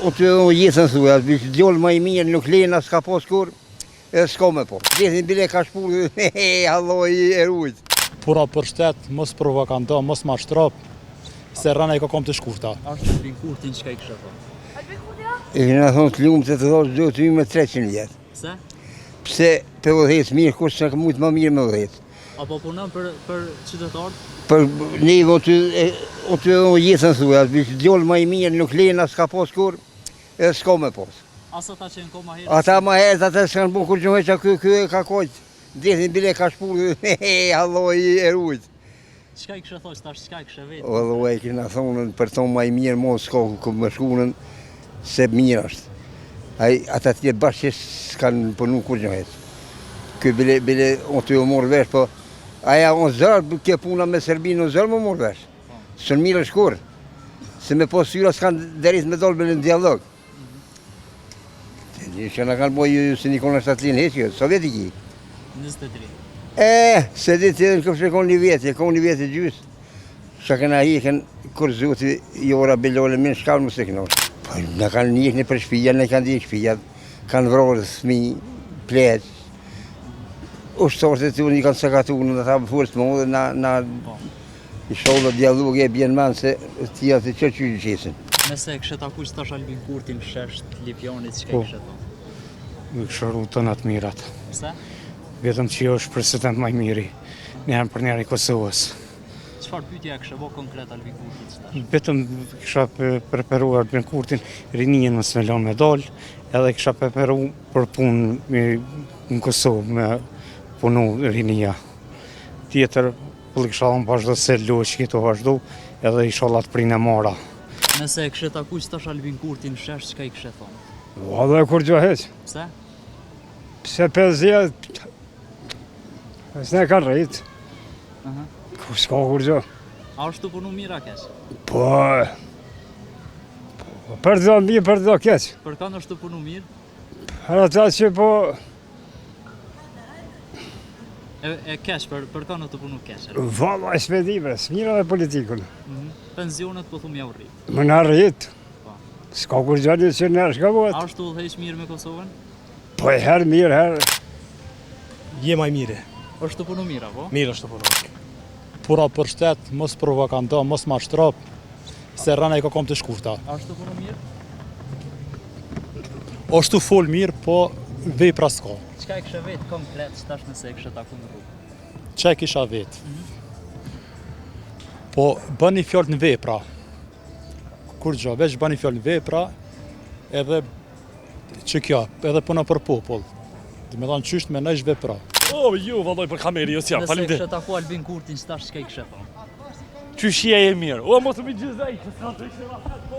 o të jetën thuja, djollë më i mirë nuk lena, s'ka pas kur, e s'ka me po. Detin bile ka shpurë, Allah i erujt. Pura për shtet, mos provokando, mos mashtrop, se rana i ka kom të shkurta. Ashtë Albin Kurtin çka i kështë thonë? E këna thonë të lumë të thosh do të me 300 vjetë. Pse? Pse për vëdhet mirë, kush që ka mujtë më mirë me vëdhet. Apo punon për qytetarët? Për neve o të jetën thuja, djollë më i mirë nuk lena, s'ka pas kur, e s'ka me pas. Asa ta që në ko ma herë? Ata ma herët, ata s'kanë bu kur që që kjo ka kojtë. Detin bile ka shpurë, Allah i erujt. Çka i kështë thosh tash, çka i kështë vetë? Vëllë e kena thonën për tonë ma i mirë, mos s'ka ku më shkunën, se mirë është. Ata tjetë bashkë që s'kanë përnu kur që hetë. Kjo bile o të jo morë vesh, po aja o zërë, kjo puna me Serbinë o zërë më morë vesh. Sënë mirë është kur, se me po syra s'kanë derit me dolë në dialog. Që në kanë bojë se Nikola Shtatlin heqë, sovjetiki. 23. Se ditë edhe në këpështë e konë një vjetë gjysë. Që këna hiken, kur zoti i ora belole minë shkallë më se kënosh. Po në kanë njëkni për shpija, në kanë dijë shpija, kanë vrorë thmi, pleqë. Ushtorët e të një kanë sakatu në ta më furës të më dhe na i sholë dialog e bjenë manë se tja të që qesin. Nëse kështë taku që tash Albin Kurtin shesht Lipjanit, çka i kështë thonë? Më këshoru të natë mirat. Pse? Vetëm që jo është president maj miri, njërën për njërë i Kosovës. Çfarë pyetja kështë bo konkret Albin Kurtit që tash? Vetëm kësha preferuar Albin Kurtin, rinjën më smelon me dollë, edhe kësha preferu për punë në Kosovë me punu rinja. Tjetër, për kësha në vazhdo se loqë këto vazhdo, edhe i sholat prinë e mora. Nëse kështë taku që tash Albin Kurtin shesht, çka i kështë thonë? Valla kur gjo heq, Pse? pse 50, s'ne ka rrit, Aha. s'ka kur gjo. A është të punu mira keq? Po, për do mirë, për do keq. Për kanë është të punu mirë? Për ata që po, E keq, për kanë të punu keq. valla e shpedime, s'mira dhe politikun. Pensionet po thumë ja u rrit. Më në rrit, Po. s'ka kur gjo një që nërë shka A bot. është të udhëheq mirë me Kosovën? Po e herë mirë, herë. Je maj mire, Është të punu mirë, apo? mirë është të puno. Pura për shtet, mos provokando, mos mashtrop, se rana i ka kom të shkurta. A është të punu mirë? Është të fol mirë, po vepra s'ka. Çka e kështë vetë komplet që tash nëse e kështë taku në rrugë? Që e kisha vetë? Po bëni fjallë në vepra. Kur gjo, veç bëni fjallë në vepra, edhe që kjo, edhe puna për popull. Dhe me thonë qysht me nëjsh vepra. O, ju, valloj për kameri, jo s'ja, Nëse falim kështë taku Albin Kurtin që tash çka i kështë thonë? Qyshia e mirë. O, mos të mi gjizaj, që s'ka të ishte rahat, po.